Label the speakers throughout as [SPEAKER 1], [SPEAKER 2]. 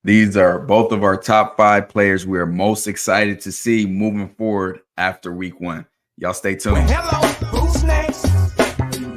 [SPEAKER 1] These are both of our top 5 players we are most excited to see moving forward after week 1. Y'all stay tuned.
[SPEAKER 2] Well, hello, who's next?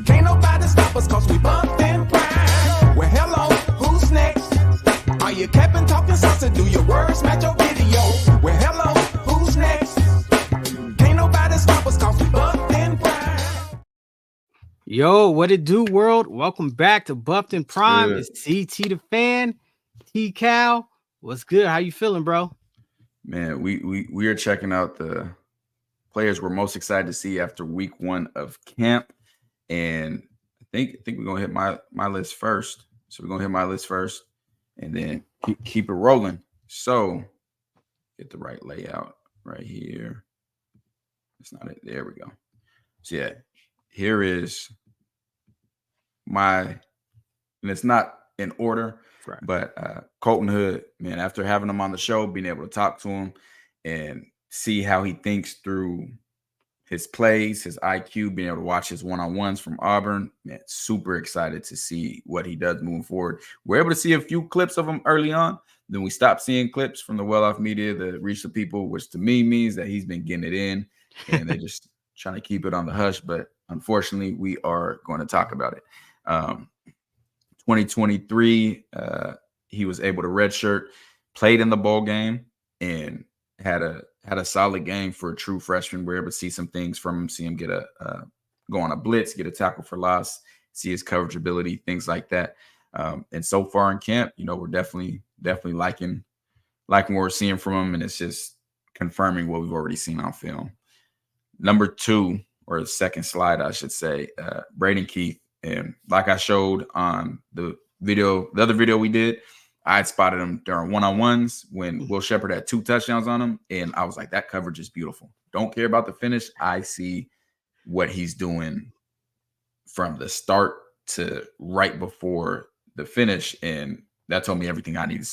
[SPEAKER 2] Can't nobody stop us cause we bumped in prime. Well, hello, who's next? Are you capping, talking sauce, and do your words match your video? Well, hello, who's next? Can't nobody stop us cause we bumped in prime.
[SPEAKER 3] Yo, what it do, world? Welcome back to Buffed in Prime.
[SPEAKER 1] Good.
[SPEAKER 3] It's TT the Fan, T Cal. What's good? How you feeling, bro?
[SPEAKER 1] Man, we are checking out the players we're most excited to see after week 1 of camp. And I think we're gonna hit my list first. So we're gonna hit my list first and then keep it rolling. So get the right layout right here. It's not it. There we go. So yeah, here is my, and it's not in order,
[SPEAKER 3] Right.
[SPEAKER 1] but Colton Hood, man, after having him on the show, being able to talk to him and see how he thinks through his plays, his IQ, being able to watch his one-on-ones from Auburn, man, super excited to see what he does moving forward. We're able to see a few clips of him early on. Then we stopped seeing clips from the well-off media that reach the people, which to me means that he's been getting it in, and they're just trying to keep it on the hush. But unfortunately, we are going to talk about it. 2023, he was able to redshirt, played in the bowl game, and had a solid game for a true freshman. We're able to see some things from him, see him get go on a blitz, get a tackle for loss, see his coverage ability, things like that. And so far in camp, we're definitely liking what we're seeing from him, and it's just confirming what we've already seen on film. Number 2, or the second slide, I should say, Braden Keith. And like I showed on the other video we did, I had spotted him during one-on-ones when Will Shepherd had 2 touchdowns on him, and I was like, that coverage is beautiful. Don't care about the finish. I see what he's doing from the start to right before the finish, and that told me everything I needed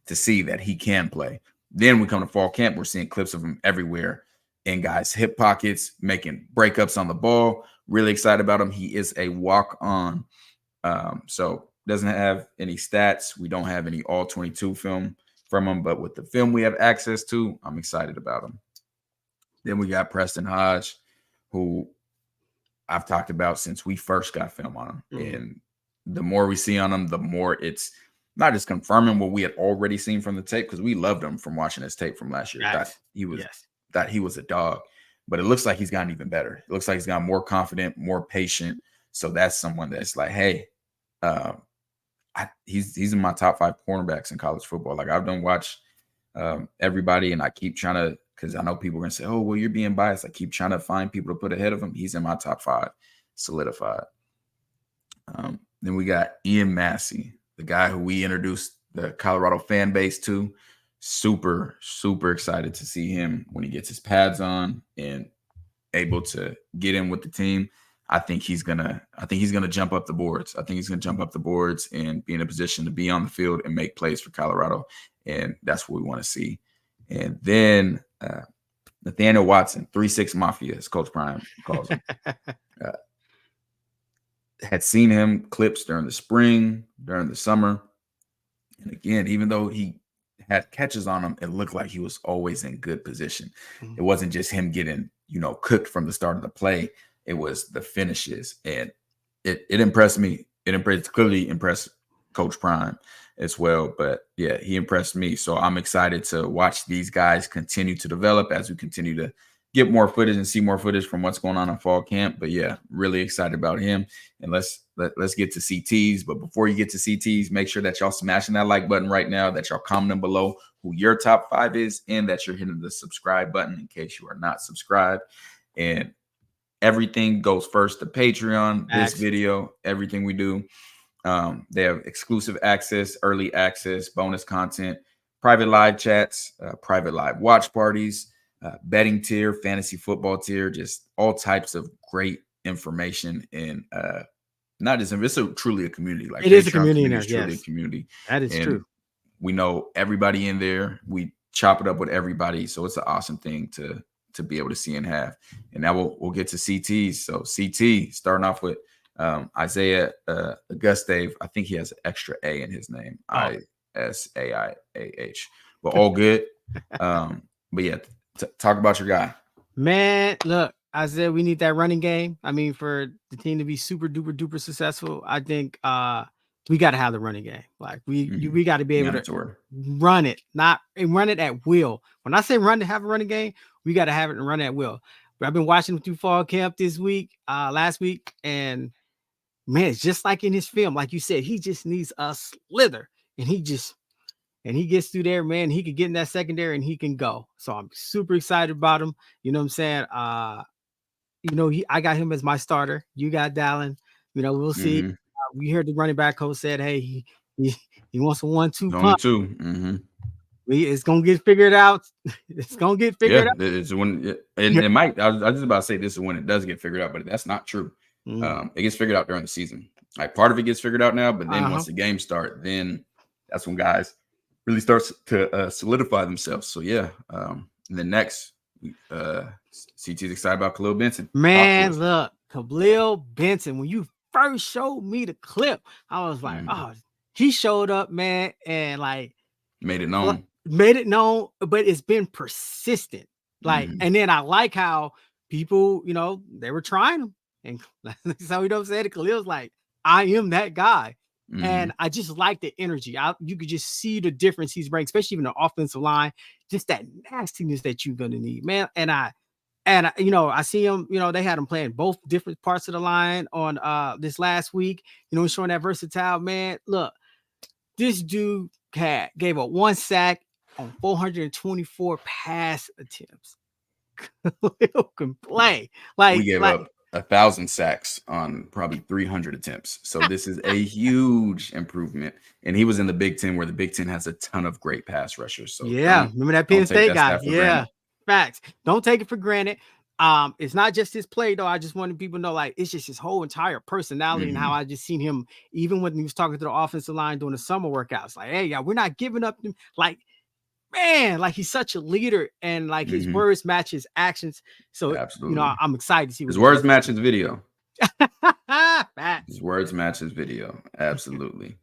[SPEAKER 1] to see that he can play. Then we come to fall camp, we're seeing clips of him everywhere in guys' hip pockets, making breakups on the ball. Really excited about him. He is a walk-on, so doesn't have any stats. We don't have any all 22 film from him, but with the film we have access to, I'm excited about him. Then we got Preston Hodge, who I've talked about since we first got film on him. Mm-hmm. And the more we see on him, the more it's not just confirming what we had already seen from the tape, because we loved him from watching his tape from last year. That he was a dog, but it looks like he's gotten even better. It looks like he's gotten more confident, more patient. So that's someone that's like, hey, he's in my top 5 cornerbacks in college football. Like, I've done watch everybody, and I keep trying to, because I know people are going to say, oh, well, you're being biased. I keep trying to find people to put ahead of him. He's in my top 5, solidified. Then we got Ian Massey, the guy who we introduced the Colorado fan base to. Super, super excited to see him when he gets his pads on and able to get in with the team. I think he's gonna jump up the boards. I think he's gonna jump up the boards and be in a position to be on the field and make plays for Colorado, and that's what we want to see. And then Nathaniel Watson, 3-6 Mafia, as Coach Prime calls him. Had seen him clips during the spring, during the summer, and again, even though he had catches on him, it looked like he was always in good position. Mm-hmm. It wasn't just him getting, cooked from the start of the play. It was the finishes, and it impressed me. It clearly impressed Coach Prime as well. But yeah, he impressed me. So I'm excited to watch these guys continue to develop as we continue to get more footage and see more footage from what's going on in fall camp. But yeah, really excited about him. And let's get to CTs. But before you get to CTs, make sure that y'all smashing that like button right now, that y'all commenting below who your top 5 is, and that you're hitting the subscribe button in case you are not subscribed. And everything goes first to Patreon. This video, everything we do. They have exclusive access, early access, bonus content, private live chats, private live watch parties, betting tier, fantasy football tier, just all types of great information. And not just, it's truly a community. Like,
[SPEAKER 3] it is a community.
[SPEAKER 1] It's truly a community.
[SPEAKER 3] That is true.
[SPEAKER 1] We know everybody in there. We chop it up with everybody. So it's an awesome thing to be able to see and have. And now we'll get to CTs. So CT, starting off with Isaiah Auguste. I think he has an extra A in his name. SAIAH. But all good. But yeah, talk about your guy.
[SPEAKER 3] Man, look, I said we need that running game. I mean, for the team to be super duper duper successful, I think we got to have the running game. Like we got to be able to run it, not and run it at will. When I say run to have a running game, we got to have it and run at will. But I've been watching him through fall camp this week, last week, and man, it's just like in his film, like you said, he just needs a slither, and he gets through there, man. He could get in that secondary and he can go. So I'm super excited about him. You know what I'm saying? I got him as my starter. You got Dallin. We'll see. We heard the running back coach said, hey, he wants a 1-2 punch.
[SPEAKER 1] Only 2.
[SPEAKER 3] It's gonna get figured out. It's gonna get figured out.
[SPEAKER 1] It's when it might. I was just about to say this is when it does get figured out, but that's not true. It gets figured out during the season. Like part of it gets figured out now, but then once the games start, then that's when guys really starts to solidify themselves. So yeah. And then next, CT's excited about Khalil Benson.
[SPEAKER 3] Man, look, Khalil Benson. When you first showed me the clip, I was like, oh, he showed up, man, and like
[SPEAKER 1] made it known.
[SPEAKER 3] But it's been persistent. Like, and then I like how people, they were trying him. And so Khalil's like, I am that guy. And I just like the energy. You could just see the difference he's bringing, especially in the offensive line, just that nastiness that you're going to need, man. And I see him, they had him playing both different parts of the line on this last week, showing that versatile, man. Look, this dude gave up 1 sack on 424 pass attempts. Khalil can play. Like
[SPEAKER 1] we gave up 1,000 sacks on probably 300 attempts. So this is a huge improvement. And he was in the Big Ten, where the Big Ten has a ton of great pass rushers. So
[SPEAKER 3] yeah, remember that Penn State guy? Yeah, facts. Don't take it for granted. It's not just his play, though. I just wanted people to know, like, it's just his whole entire personality and how I just seen him, even when he was talking to the offensive line during the summer workouts. Like, hey, yeah, we're not giving up. Like, man, like he's such a leader, and like his words match his actions. So
[SPEAKER 1] absolutely,
[SPEAKER 3] I'm excited to see
[SPEAKER 1] his words match his video.
[SPEAKER 3] Facts.
[SPEAKER 1] His words match his video. Absolutely.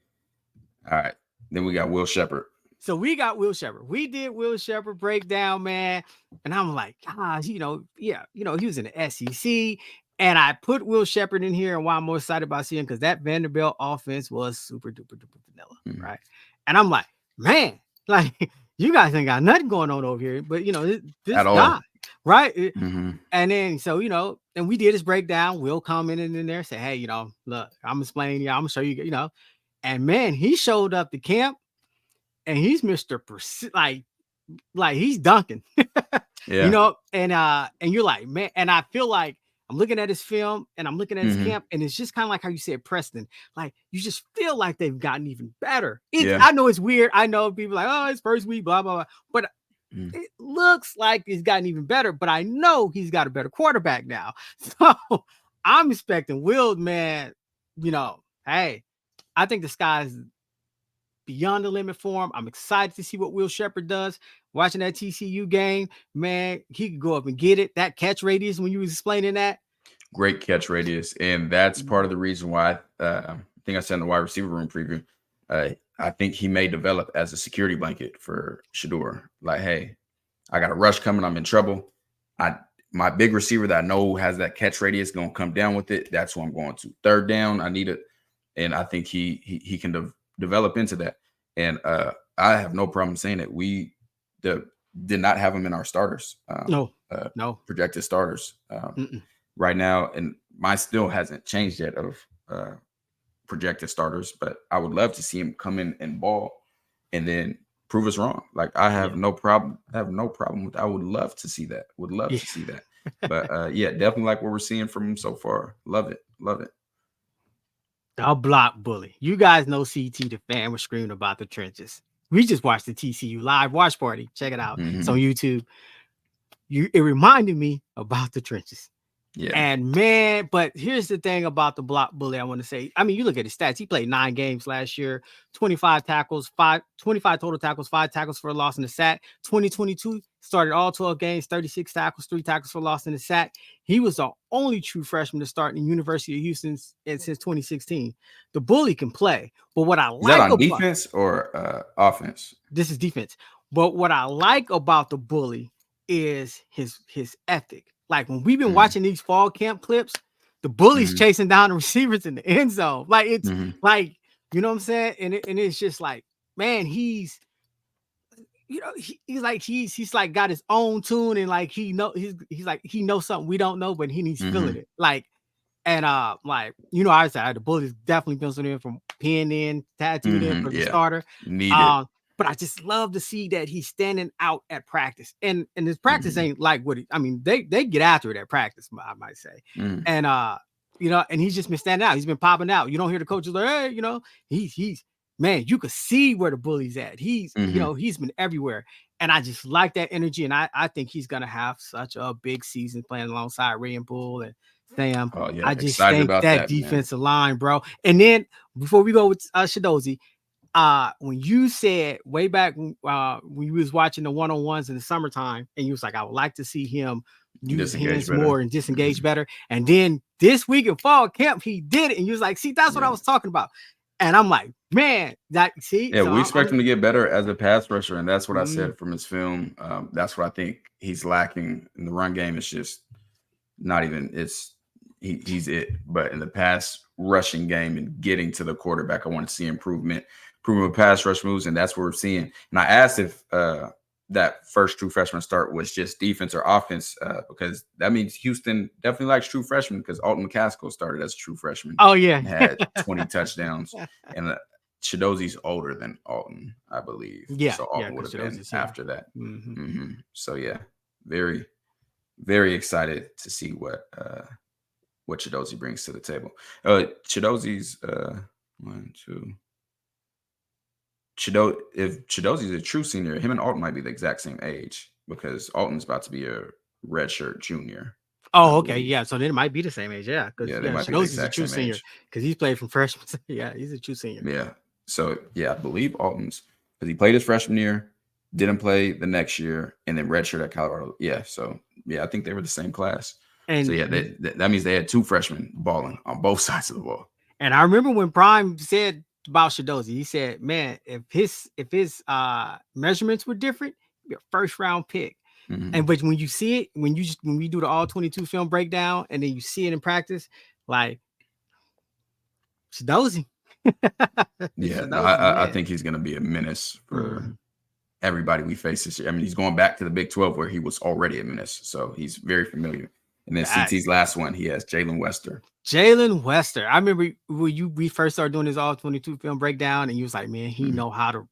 [SPEAKER 1] All right, then we got Will Sheppard.
[SPEAKER 3] So we got Will Sheppard. We did Will Sheppard breakdown, man. And I'm like, he was in the SEC. And I put Will Sheppard in here. And why I'm more excited about seeing, because that Vanderbilt offense was super duper duper vanilla, right? And I'm like, man, like you guys ain't got nothing going on over here. But this guy, right? And then and we did his breakdown. Will commented in there, say, hey, look, I'm explaining you, I'm gonna show you, and man, he showed up to camp. And he's Mr. Like he's dunking, and you're like, man, and I feel like I'm looking at his film and I'm looking at his camp, and it's just kind of like how you said, Preston, like you just feel like they've gotten even better. I know it's weird. I know people like, oh, it's first week, blah, blah, blah. But it looks like it's gotten even better, but I know he's got a better quarterback now. So I'm expecting Will, man, hey, I think the sky's beyond the limit for him. I'm excited to see what Will Sheppard does. Watching that TCU game, man, he could go up and get it. That catch radius, when you was explaining that.
[SPEAKER 1] Great catch radius. And that's part of the reason why I think I said in the wide receiver room preview, I think he may develop as a security blanket for Shedeur. Like, hey, I got a rush coming. I'm in trouble. My big receiver that I know has that catch radius going to come down with it. That's who I'm going to. Third down, I need it. And I think he can develop into that. And I have no problem saying that we did not have him in our starters.
[SPEAKER 3] No
[SPEAKER 1] projected starters right now. And mine still hasn't changed yet of projected starters, but I would love to see him come in and ball and then prove us wrong. Like I have no problem. I would love to see that. To see that. But definitely like what we're seeing from him so far. Love it.
[SPEAKER 3] A block bully. You guys know CT the fan was screaming about the trenches. We just watched the TCU live watch party. Check it out. It's on YouTube. It reminded me about the trenches.
[SPEAKER 1] Yeah.
[SPEAKER 3] And man, but here's the thing about the block bully I want to say. I mean, you look at his stats. He played 9 games last year, 25 tackles, 25 total tackles, 5 tackles for a loss in the sack. 2022, started all 12 games, 36 tackles, 3 tackles for loss and a sack. He was the only true freshman to start in the University of Houston since 2016. The bully can play, but what I
[SPEAKER 1] Is that
[SPEAKER 3] like
[SPEAKER 1] on
[SPEAKER 3] about
[SPEAKER 1] defense or offense?
[SPEAKER 3] this is defense. But what I like about the bully is his ethic. Like when we've been watching these fall camp clips, the bully's chasing down the receivers in the end zone. Like it's like, you know what I'm saying? And it's just like, man, he's he's like got his own tune, and like he's like he knows something we don't know, but he's feeling it. Like, and like, I said the bully's definitely penciled in from pinned in, tattooed in for the starter.
[SPEAKER 1] Need it.
[SPEAKER 3] But I just love to see that he's standing out at practice, and his practice ain't like what they get after it at practice, I might say, and and he's just been standing out. He's been popping out. You don't hear the coaches like, hey, he's man, you could see where the bully's at. He's he's been everywhere, and I just like that energy, and I think he's gonna have such a big season playing alongside Ray and Bull and Sam.
[SPEAKER 1] Oh yeah,
[SPEAKER 3] I just think that defensive line, bro. And then before we go with Chidozie, when you said way back when you was watching the one-on-ones in the summertime, and you was like, I would like to see him use hands more and disengage better. And then this week in fall camp, he did it, and you was like, see, that's what I was talking about. And I'm like, man, that see,
[SPEAKER 1] yeah, so we expect him to get better as a pass rusher, and that's what I said from his film. That's what I think he's lacking in the run game. It's just not even. He's it, but in the pass rushing game and getting to the quarterback, I want to see improvement with pass rush moves, and that's what we're seeing. And I asked if that first true freshman start was just defense or offense, because that means Houston definitely likes true freshmen, because Alton McCaskill started as a true freshman.
[SPEAKER 3] Oh, yeah.
[SPEAKER 1] And had 20 touchdowns. And Chidozie's older than Alton, I believe.
[SPEAKER 3] Yeah.
[SPEAKER 1] So Alton would have been after that. So, yeah, very, very excited to see what Chidozie brings to the table. Chidozie's if Chidozie's a true senior, him and Alton might be the exact same age, because Alton's about to be a redshirt junior.
[SPEAKER 3] Oh, okay, yeah. So then it might be the same age, yeah. Because
[SPEAKER 1] they might be
[SPEAKER 3] Chidozie's a true senior because he's played from freshman. Yeah, he's a true senior.
[SPEAKER 1] Yeah. So yeah, I believe Alton's, because he played his freshman year, didn't play the next year, and then redshirt at Colorado. Yeah. So yeah, I think they were the same class. And so yeah, that means they had two freshmen balling on both sides of the ball.
[SPEAKER 3] And I remember when Prime said about Chidozie, he said, man, if his measurements were different, he'd be a first round pick. And but when you see it, when we do the all 22 film breakdown, and then you see it in practice, like Chidozie.
[SPEAKER 1] Yeah, I think he's gonna be a menace for everybody we face this year. I mean, he's going back to the Big 12 where he was already a menace, so he's very familiar. And then CT's last one, he has Jalen Wester.
[SPEAKER 3] I remember when we first started doing this all 22 film breakdown, and you was like, man, he know how to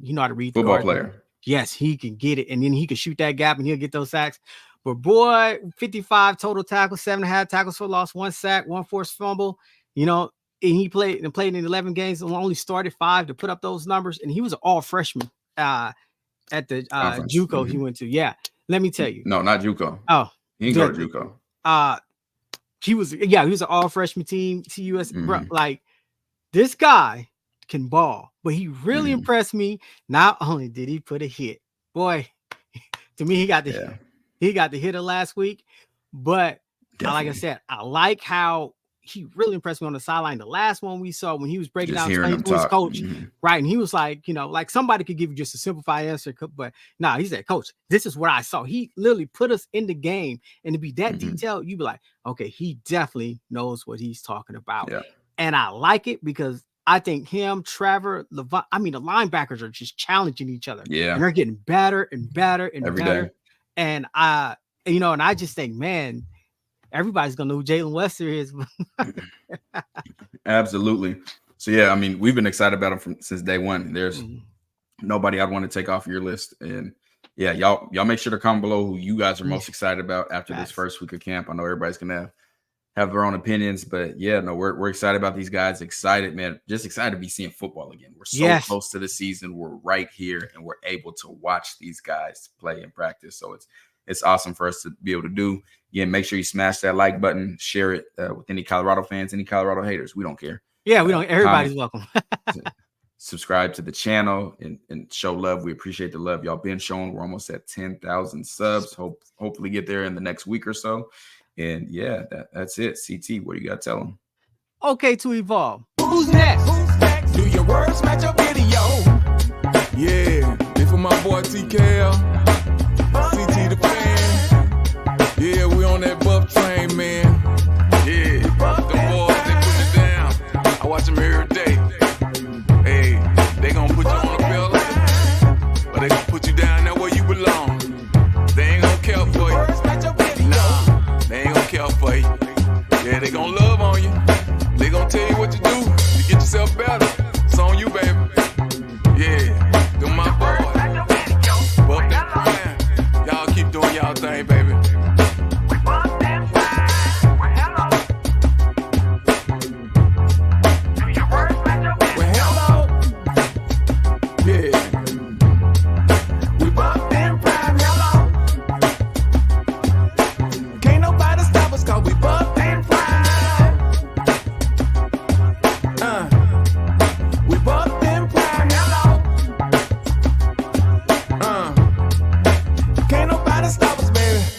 [SPEAKER 3] he know how to read the
[SPEAKER 1] football player.
[SPEAKER 3] Yes, he can get it, and then he can shoot that gap, and he'll get those sacks. But boy, 55 total tackles, 7.5 tackles for loss, 1 sack, 1 forced fumble. And he played in 11 games and only started 5 to put up those numbers. And he was an all freshman at the JUCO he went to. Yeah, let me tell you.
[SPEAKER 1] No, not JUCO.
[SPEAKER 3] Oh.
[SPEAKER 1] He didn't go to JUCO.
[SPEAKER 3] He was an all freshman team, TUS. Bro, like, this guy can ball, but he really impressed me. Not only did he put a hit, boy, to me, he got the hitter last week. But like I said, I like how he really impressed me on the sideline. The last one we saw when he was breaking down to his coach, right? And he was like, like somebody could give you just a simplified answer, but he said, Coach, this is what I saw. He literally put us in the game, and to be that detailed, you'd be like, okay, he definitely knows what he's talking about. Yeah. And I like it because I think him, Trevor, Levant, the linebackers are just challenging each other.
[SPEAKER 1] Yeah.
[SPEAKER 3] And they're getting better and better and
[SPEAKER 1] every
[SPEAKER 3] better.
[SPEAKER 1] Day.
[SPEAKER 3] And I just think, man, everybody's gonna know who Jalen Wester is.
[SPEAKER 1] Absolutely. So yeah, we've been excited about him since day one. There's nobody I'd want to take off your list. And yeah, y'all make sure to comment below who you guys are most excited about after this first week of camp. I know everybody's gonna have their own opinions, but yeah, no, we're excited about these guys. Excited, man. Just excited to be seeing football again. We're so close to the season. We're right here, and we're able to watch these guys play and practice. So it's awesome for us to be able to do. Again, make sure you smash that like button, share it with any Colorado fans, any Colorado haters. We don't care.
[SPEAKER 3] Yeah, we don't. Everybody's welcome.
[SPEAKER 1] subscribe to the channel and show love. We appreciate the love y'all been showing. We're almost at 10,000 subs. Hopefully get there in the next week or so. And yeah, that's it. CT, what do you got to tell them?
[SPEAKER 3] Okay, to evolve. Who's next?
[SPEAKER 2] Do your words match your video?
[SPEAKER 4] Yeah, this for my boy TKL, CT the fan. Yeah, we on that buff train, man. Yeah, the boys, they put it down. I watch them here